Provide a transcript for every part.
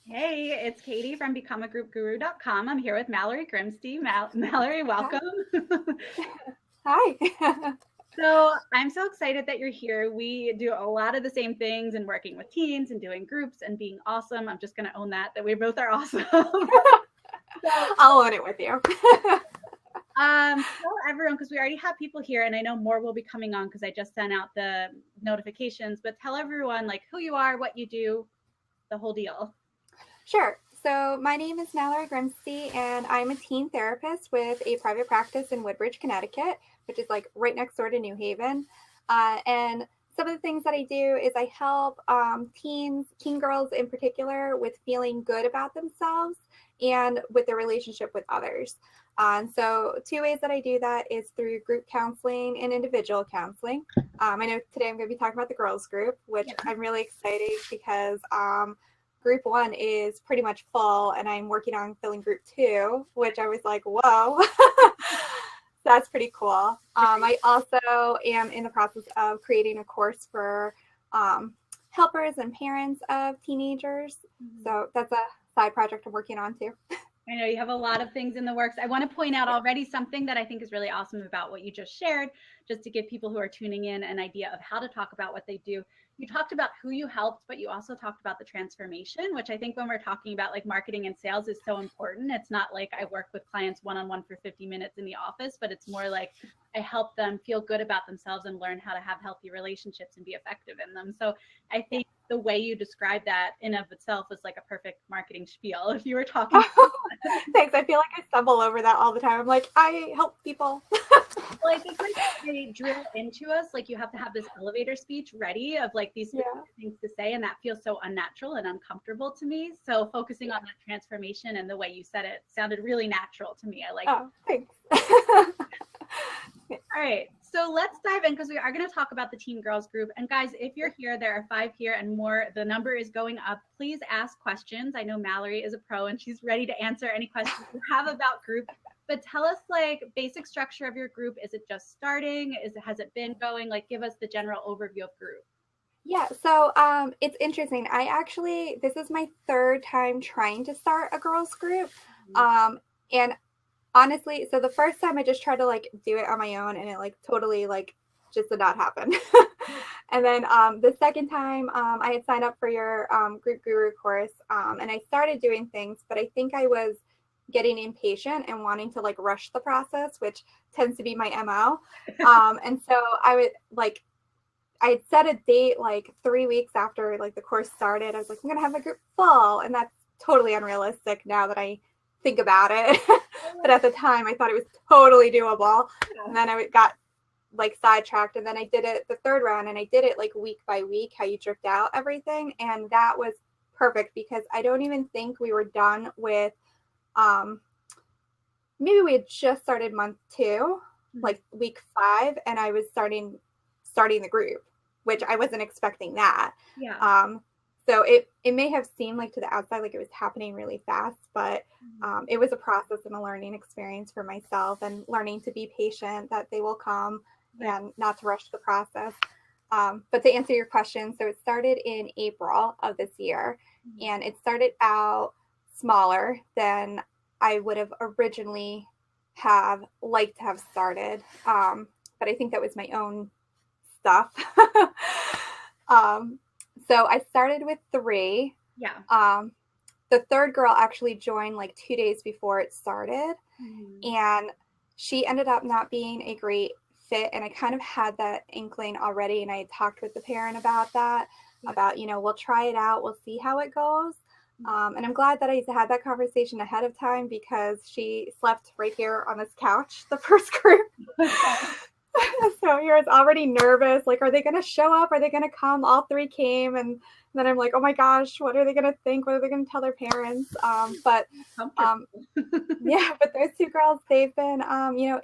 Hey, it's Katie from becomeagroupguru.com. I'm here with Mallory Grimste. Mallory, welcome. Hi. So I'm so excited that you're here. We do a lot of the same things and working with teens and doing groups and being awesome. I'm just going to own that we both are awesome. So, I'll own it with you. tell everyone, because we already have people here and I know more will be coming on because I just sent out the notifications, but tell everyone like who you are, what you do, the whole deal. Sure. So my name is Mallory Grimste, and I'm a teen therapist with a private practice in Woodbridge, Connecticut, which is like right next door to New Haven. And some of the things that I do is I help teen girls in particular, with feeling good about themselves and with their relationship with others. And so two ways that I do that is through group counseling and individual counseling. I know today I'm going to be talking about the girls group, which Yeah. I'm really excited because group one is pretty much full, and I'm working on filling group two, which I was like, whoa. That's pretty cool. I also am in the process of creating a course for helpers and parents of teenagers. So that's a side project I'm working on too. I know you have a lot of things in the works. I want to point out already something that I think is really awesome about what you just shared, just to give people who are tuning in an idea of how to talk about what they do. You talked about who you helped, but you also talked about the transformation, which I think when we're talking about like marketing and sales is so important. It's not like I work with clients one-on-one for 50 minutes in the office, but it's more like I help them feel good about themselves and learn how to have healthy relationships and be effective in them. So I think the way you describe that in of itself is like a perfect marketing spiel. If you were talking Thanks. I feel like I stumble over that all the time. I'm like, I help people. well, I think like they drill into us, like you have to have this elevator speech ready of like these Yeah. things to say, and that feels so unnatural and uncomfortable to me. So focusing on that transformation and the way you said it sounded really natural to me. I like. Oh, thanks. All right, so let's dive in because we are going to talk about the Teen Girls Group. And guys, if you're here, there are 5 here and more. The number is going up. Please ask questions. I know Mallory is a pro and she's ready to answer any questions you have about group. But tell us like basic structure of your group. Is it just starting? Has it been going? Like give us the general overview of group. Yeah, so it's interesting. This is my third time trying to start a girls group. And honestly, so the first time I just tried to like do it on my own, and it like totally like just did not happen. And then the second time I had signed up for your group guru course, and I started doing things, but I think I was getting impatient and wanting to like rush the process, which tends to be my MO. And so I had set a date like 3 weeks after like the course started. I was like, I'm gonna have my group full, and that's totally unrealistic now that I think about it. But at the time, I thought it was totally doable. And then I got like sidetracked, and then I did it the third round, and I did it like week by week, how you dripped out everything, and that was perfect because I don't even think we were done with. Maybe we had just started month 2, like week 5, and I was starting the group, which I wasn't expecting that. Yeah. So it may have seemed like to the outside like it was happening really fast, but it was a process and a learning experience for myself, and learning to be patient, that they will come and not to rush the process. But to answer your question, so it started in April of this year, and it started out smaller than I would have originally have liked to have started. But I think that was my own stuff. So I started with 3. Yeah. The third girl actually joined like 2 days before it started, and she ended up not being a great fit. And I kind of had that inkling already, and I had talked with the parent about that, about, we'll try it out, we'll see how it goes. And I'm glad that I had that conversation ahead of time, because she slept right here on this couch the first group. So you're already nervous, like, are they going to show up? Are they going to come? All 3 came, and then I'm like, oh my gosh, what are they going to think? What are they going to tell their parents? Yeah, but those 2 girls, they've been,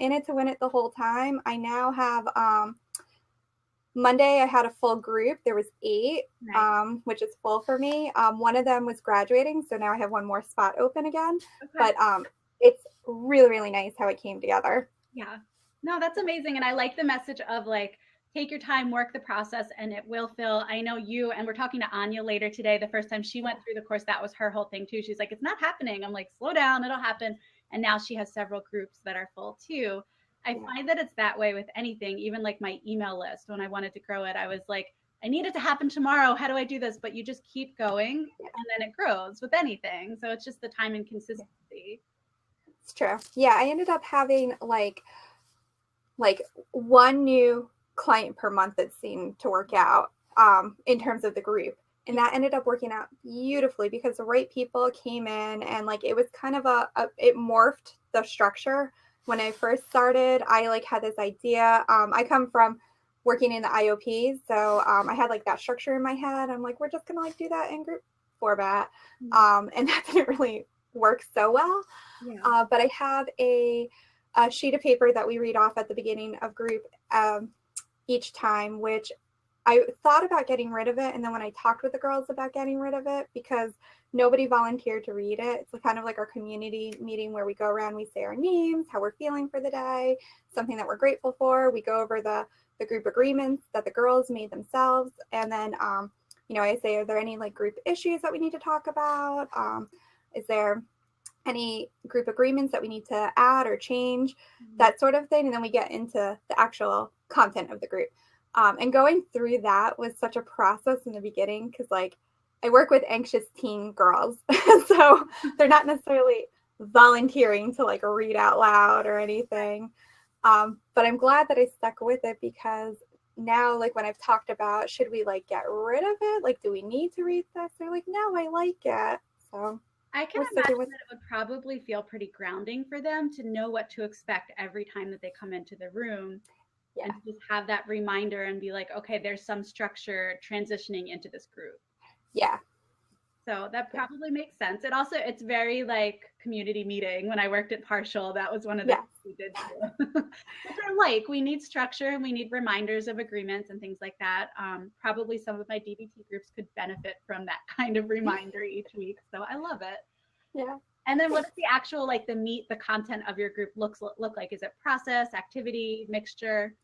in it to win it the whole time. I now have, Monday I had a full group. There was 8, nice. Which is full for me. One of them was graduating, so now I have one more spot open again. Okay. But it's really, really nice how it came together. Yeah. No, that's amazing. And I like the message of like take your time, work the process, and it will feel. I know you, and we're talking to Anya later today. The first time she went through the course, that was her whole thing too. She's like, it's not happening. I'm like, slow down, it'll happen. And now she has several groups that are full too. I find that it's that way with anything, even like my email list. When I wanted to grow it, I was like, I need it to happen tomorrow. How do I do this? But you just keep going and then it grows with anything. So it's just the time and consistency. It's true. Yeah, I ended up having like one new client per month that seemed to work out in terms of the group. And that ended up working out beautifully because the right people came in, and like it was kind of it morphed the structure. When I first started, I like had this idea. I come from working in the IOPs, so I had like that structure in my head. I'm like, we're just gonna like do that in group format, and that didn't really work so well. Yeah. But I have a sheet of paper that we read off at the beginning of group each time, which I thought about getting rid of it. And then when I talked with the girls about getting rid of it, because nobody volunteered to read it, it's kind of like our community meeting where we go around, we say our names, how we're feeling for the day, something that we're grateful for. We go over the group agreements that the girls made themselves. And then, I say, are there any like group issues that we need to talk about? Is there any group agreements that we need to add or change, that sort of thing. And then we get into the actual content of the group. And going through that was such a process in the beginning because like I work with anxious teen girls. So they're not necessarily volunteering to like read out loud or anything. But I'm glad that I stuck with it because now like when I've talked about, should we like get rid of it? Like, do we need to read this? They're like, no, I like it. So I can imagine that it would probably feel pretty grounding for them to know what to expect every time that they come into the room. Yeah. And just have that reminder and be like, okay, there's some structure transitioning into this group. Yeah. So that probably makes sense. It's very like community meeting. When I worked at Partial, that was one of the things we did too. Which are like, we need structure and we need reminders of agreements and things like that. Probably some of my DBT groups could benefit from that kind of reminder each week. So I love it. Yeah. And then what does the actual, like the content of your group look like? Is it process, activity, mixture?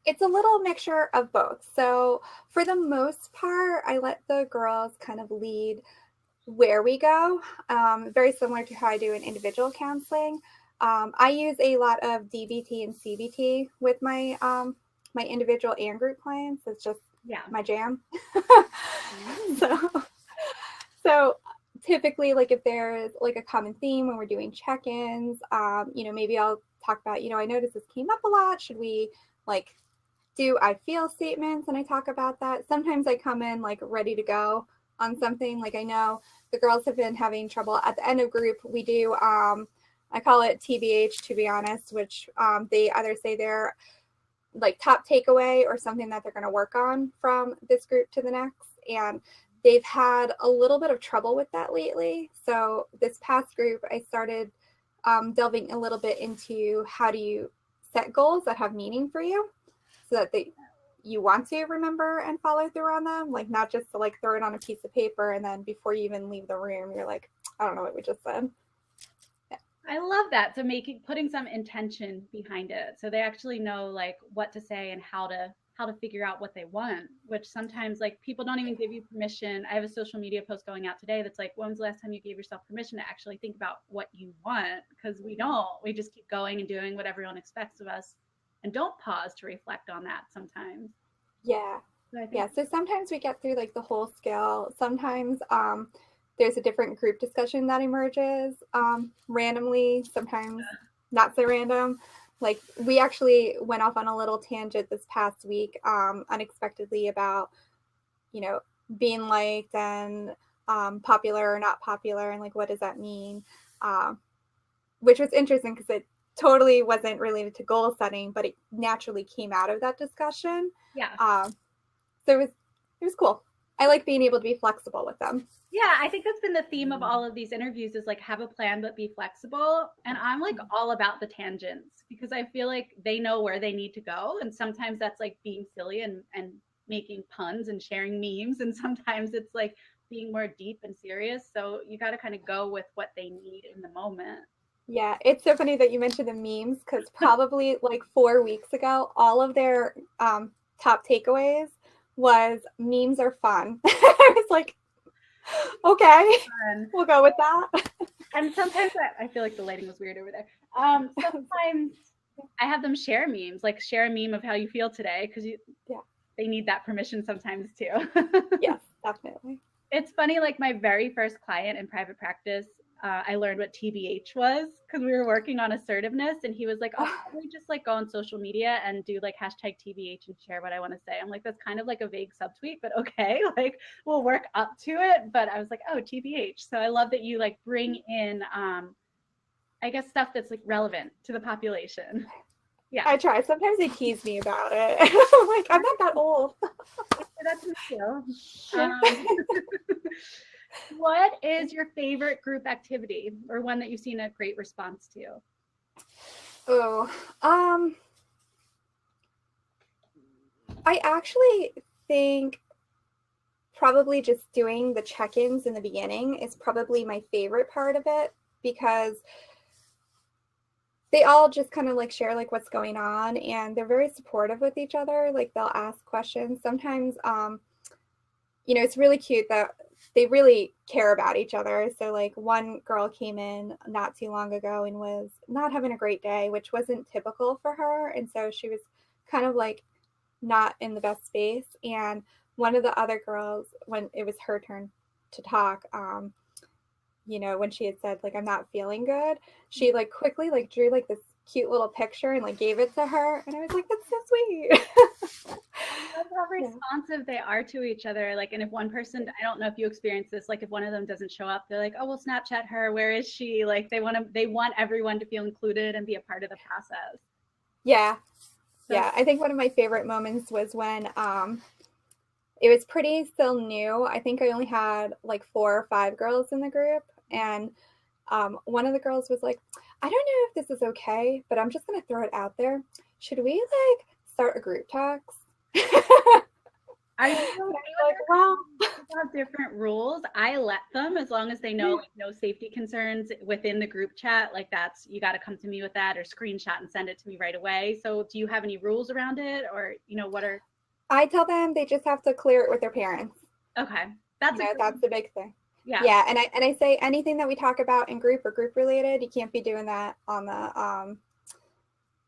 It's a little mixture of both. So for the most part, I let the girls kind of lead where we go, very similar to how I do in individual counseling. I use a lot of DBT and CVT with my my individual and group clients. It's just my jam. So typically, like if there's like a common theme when we're doing check-ins, maybe I'll talk about, I noticed this came up a lot. Should we like do I feel statements? And I talk about that. Sometimes I come in like ready to go on something. Like I know the girls have been having trouble at the end of group. We do, I call it TBH, to be honest, which they either say they're like top takeaway or something that they're going to work on from this group to the next. And they've had a little bit of trouble with that lately. So this past group, I started delving a little bit into how do you set goals that have meaning for you so that you want to remember and follow through on them, like not just to like throw it on a piece of paper and then before you even leave the room, you're like, I don't know what we just said. Yeah. I love that. So putting some intention behind it. So they actually know like what to say and how to figure out what they want, which sometimes like people don't even give you permission. I have a social media post going out today that's like, when's the last time you gave yourself permission to actually think about what you want? Because we don't. We just keep going and doing what everyone expects of us and don't pause to reflect on that sometimes. Yeah. So sometimes we get through like the whole scale. Sometimes there's a different group discussion that emerges randomly, sometimes not so random. Like we actually went off on a little tangent this past week unexpectedly about, being liked and popular or not popular and like what does that mean? Which was interesting because it totally wasn't related to goal setting, but it naturally came out of that discussion. Yeah. So it was cool. I like being able to be flexible with them. Yeah, I think that's been the theme of all of these interviews is like have a plan but be flexible. And I'm like all about the tangents because I feel like they know where they need to go. And sometimes that's like being silly and making puns and sharing memes. And sometimes it's like being more deep and serious. So you got to kind of go with what they need in the moment. Yeah, it's so funny that you mentioned the memes because probably like 4 weeks ago, all of their top takeaways was memes are fun. I was like, okay, we'll go with that. And sometimes I feel like the lighting was weird over there. Sometimes I have them share memes, like share a meme of how you feel today, because they need that permission sometimes too. Yes, definitely. It's funny, like my very first client in private practice, I learned what TBH was because we were working on assertiveness, and he was like, "Oh, probably just like go on social media and do like hashtag TBH and share what I want to say." I'm like, that's kind of like a vague subtweet, but okay, like we'll work up to it. But I was like, oh, TBH. So I love that you like bring in, I guess, stuff that's like relevant to the population. Yeah, I try. Sometimes they tease me about it. I'm like, I'm not that old. That's me too. What is your favorite group activity, or one that you've seen a great response to? Oh, I actually think probably just doing the check-ins in the beginning is probably my favorite part of it, because they all just kind of like share like what's going on, and they're very supportive with each other. Like they'll ask questions. Sometimes, it's really cute that they really care about each other. So like one girl came in not too long ago and was not having a great day, which wasn't typical for her. And so she was kind of like not in the best space. And one of the other girls, when it was her turn to talk, when she had said like, I'm not feeling good, she like quickly like drew like this cute little picture and like gave it to her. And I was like, that's so sweet. I love how responsive they are to each other. Like, and if one person, I don't know if you experience this, like if one of them doesn't show up, they're like, oh, we'll Snapchat her. Where is she? Like they want everyone to feel included and be a part of the process. Yeah. So, yeah. I think one of my favorite moments was when, it was pretty still new. I think I only had like 4 or 5 girls in the group. And one of the girls was like, I don't know if this is okay, but I'm just going to throw it out there. Should we like start a group text? Are you like, well, have different rules? I let them, as long as they know like, no safety concerns within the group chat. Like you got to come to me with that, or screenshot and send it to me right away. So do you have any rules around it, or what are? I tell them they just have to clear it with their parents. Okay, that's the big thing. Yeah. Yeah, and I say anything that we talk about in group or group related, you can't be doing that on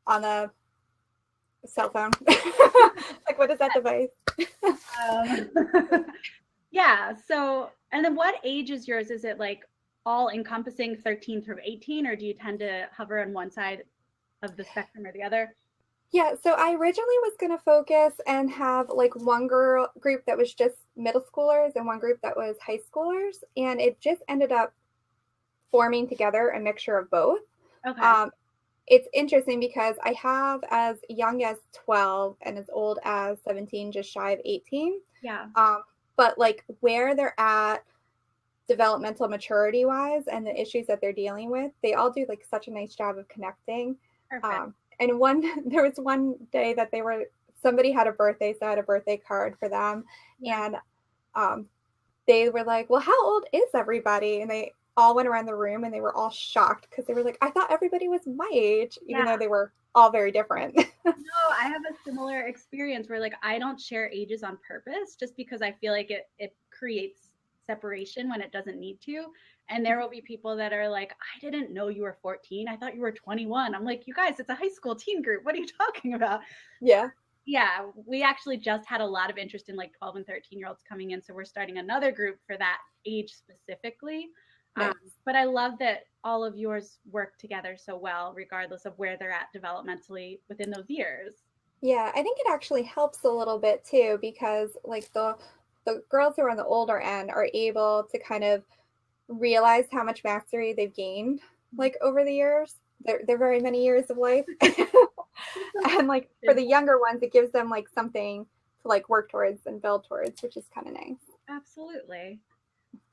the cell phone. Like, what is that device? Yeah. So, and then what age is yours? Is it like all encompassing 13 through 18, or do you tend to hover on one side of the spectrum or the other? Yeah, so I originally was going to focus and have like one girl group that was just middle schoolers and one group that was high schoolers, and it just ended up forming together a mixture of both. Okay. It's interesting because I have as young as 12 and as old as 17, just shy of 18. Yeah. But like where they're at developmental maturity wise and the issues that they're dealing with, they all do like such a nice job of connecting. Perfect. And there was one day that somebody had a birthday, so I had a birthday card for them. Yeah. And they were like, well, how old is everybody? And they all went around the room and they were all shocked because they were like, I thought everybody was my age, even though they were all very different. No, I have a similar experience where like I don't share ages on purpose just because I feel like it creates separation when it doesn't need to. And there will be people that are like, I didn't know you were 14. I thought you were 21. I'm like, you guys, it's a high school teen group. What are you talking about? Yeah. Yeah. We actually just had a lot of interest in like 12 and 13-year-olds coming in. So we're starting another group for that age specifically. Nice. But I love that all of yours work together so well, regardless of where they're at developmentally within those years. Yeah, I think it actually helps a little bit too, because like the girls who are on the older end are able to kind of realize how much mastery they've gained like over the years. They're very many years of life. And like for the younger ones, it gives them like something to like work towards and build towards, which is kind of nice. Absolutely.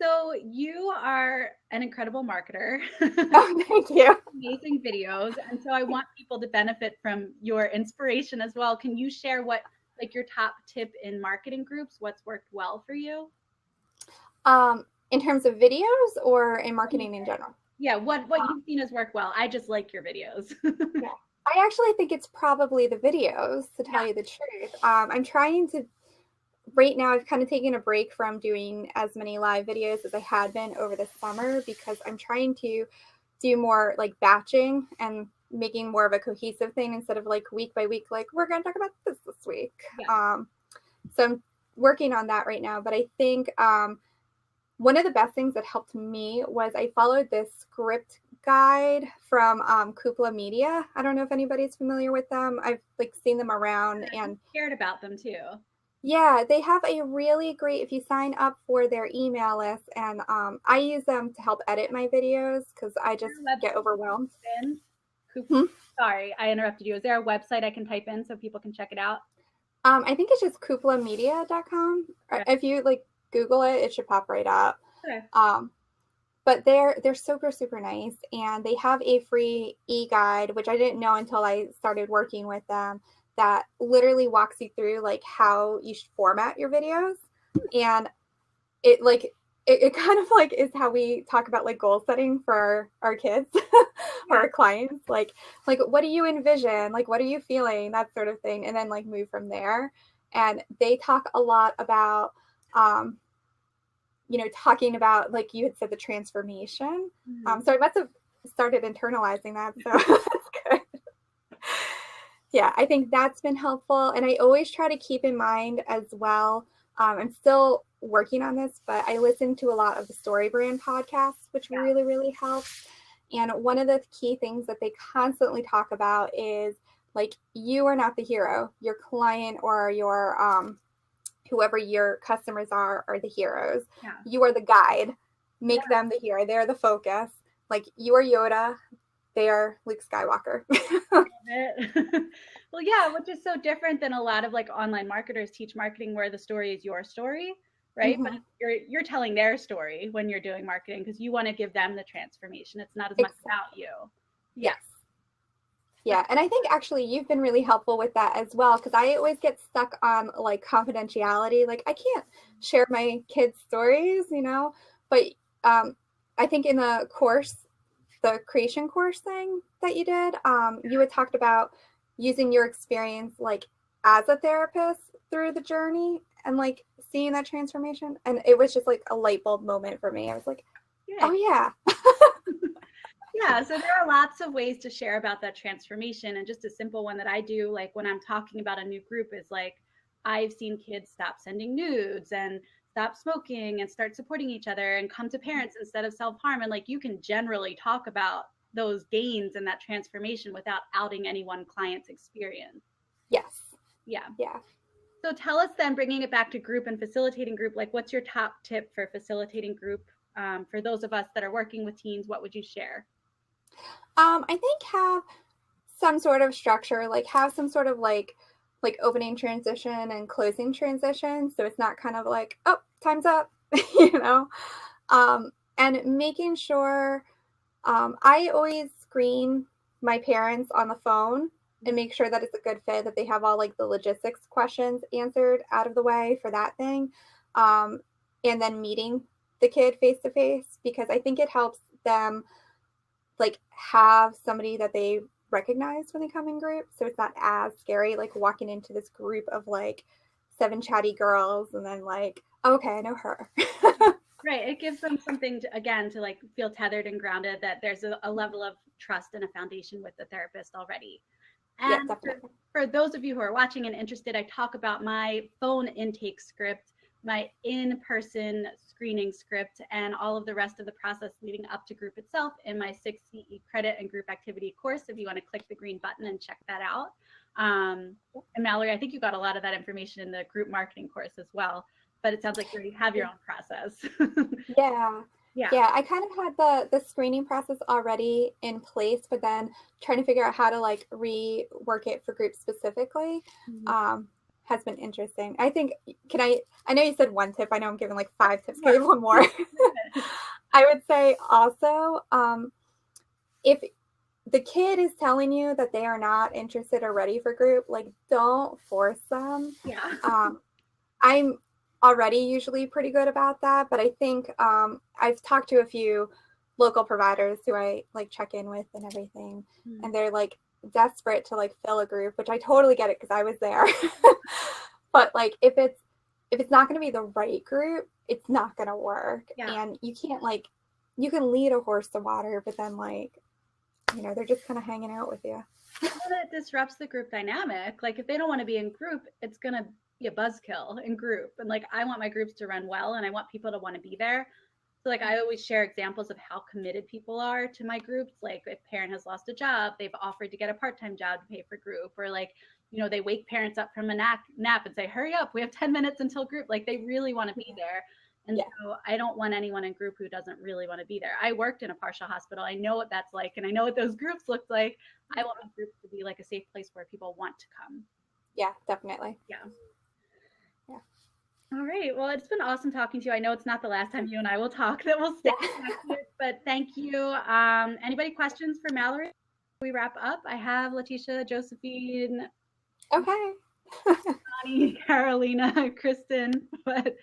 So you are an incredible marketer. Oh, thank you. Amazing videos. And so I want people to benefit from your inspiration as well. Can you share what like your top tip in marketing groups, what's worked well for you? In terms of videos or in marketing in general? Yeah, what you've seen has worked well. I just like your videos. Yeah. I actually think it's probably the videos, to tell Yeah. you the truth. I'm trying to, right now, I've kind of taken a break from doing as many live videos as I had been over the summer because I'm trying to do more like batching and making more of a cohesive thing instead of like week by week, like we're going to talk about this week. Yeah. So I'm working on that right now. But I think one of the best things that helped me was I followed this script guide from Cupola Media. I don't know if anybody's familiar with them. I've like seen them around, and Cared about them too. yeah, they have a really great, if you sign up for their email list, and I use them to help edit my videos because I just get overwhelmed. Hmm? Sorry, I interrupted you. Is there a website I can type in so people can check it out? I think it's just cupolamediacom. Okay. If you like Google it, it should pop right up. Okay. But they're super super nice, and they have a free e-guide, which I didn't know until I started working with them, that literally walks you through like how you should format your videos. And it like it kind of like is how we talk about like goal setting for our kids or our clients, like what do you envision, like what are you feeling, that sort of thing, and then like move from there. And they talk a lot about talking about, like you had said, the transformation. So I must have started internalizing that, so that's good. Yeah, I think that's been helpful. And I always try to keep in mind as well, I'm still working on this, but I listen to a lot of the Story Brand podcasts, which really, really helps. And one of the key things that they constantly talk about is like, you are not the hero. Your client or your whoever your customers are the heroes. Yeah. You are the guide. Make them the hero. They're the focus. Like, you are Yoda. They are Luke Skywalker. Well, yeah, which is so different than a lot of like online marketers teach marketing, where the story is your story, right? Mm-hmm. But you're telling their story when you're doing marketing because you want to give them the transformation. It's not as much about you. Yes. Yeah, and I think actually you've been really helpful with that as well, because I always get stuck on like confidentiality. Like, I can't share my kids' stories, but I think in the course, the creation course thing that you did, you had talked about using your experience like as a therapist through the journey and like seeing that transformation. And it was just like a light bulb moment for me. I was like, oh yeah. Yeah, so there are lots of ways to share about that transformation. And just a simple one that I do, like when I'm talking about a new group, is like, I've seen kids stop sending nudes and stop smoking and start supporting each other and come to parents instead of self-harm. And like, you can generally talk about those gains and that transformation without outing any one client's experience. Yes. Yeah. Yeah. So tell us then, bringing it back to group and facilitating group, like what's your top tip for facilitating group? For those of us that are working with teens, what would you share? I think have some sort of structure, like have some sort of like opening transition and closing transition. So it's not kind of like, oh, time's up, and making sure, I always screen my parents on the phone and make sure that it's a good fit, that they have all like the logistics questions answered out of the way for that thing. And then meeting the kid face to face, because I think it helps them like have somebody that they recognize when they come in group. So it's not as scary, like walking into this group of like 7 chatty girls and then like, oh, okay, I know her. Right. It gives them something to, again, to like feel tethered and grounded, that there's a level of trust and a foundation with the therapist already. And Yeah, for those of you who are watching and interested, I talk about my phone intake script, my in-person screening script, and all of the rest of the process leading up to group itself in my 6 CE credit and group activity course, if you want to click the green button and check that out. And Mallory, I think you got a lot of that information in the group marketing course as well, but it sounds like you already have your own process. Yeah, I kind of had the screening process already in place, but then trying to figure out how to like rework it for groups specifically has been interesting. I think, I know you said one tip. I know I'm giving like 5 tips. Can I give one more? I would say also, if the kid is telling you that they are not interested or ready for group, like, don't force them. Yeah. I'm already usually pretty good about that, but I think I've talked to a few local providers who I like check in with and everything, and they're like, desperate to like fill a group, which I totally get it because I was there. But like if it's not going to be the right group, it's not going to work. Yeah. And you can't like, you can lead a horse to water, but then like, you know, they're just kind of hanging out with you. Well, it disrupts the group dynamic. Like if they don't want to be in group, it's going to be a buzzkill in group. And like I want my groups to run well and I want people to want to be there. So like I always share examples of how committed people are to my groups. Like if parent has lost a job, they've offered to get a part-time job to pay for group, or like, you know, they wake parents up from a nap and say, hurry up, we have 10 minutes until group. Like they really want to be there. And so I don't want anyone in group who doesn't really want to be there. I worked in a partial hospital. I know what that's like. And I know what those groups look like. I want my group to be like a safe place where people want to come. Yeah, definitely. Yeah. All right. Well, it's been awesome talking to you. I know it's not the last time you and I will talk that we'll stay connected, but thank you. Anybody questions for Mallory? We wrap up. I have Letitia, Josephine, okay, Connie, Carolina, Kristen, but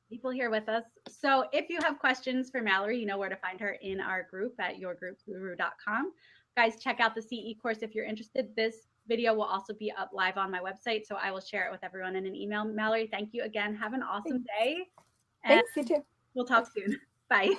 people here with us. So if you have questions for Mallory, you know where to find her in our group at yourgroupguru.com. Guys, check out the CE course if you're interested. This video will also be up live on my website, so I will share it with everyone in an email. Mallory, thank you again. Have an awesome day. Thanks, you too. We'll talk soon. Bye.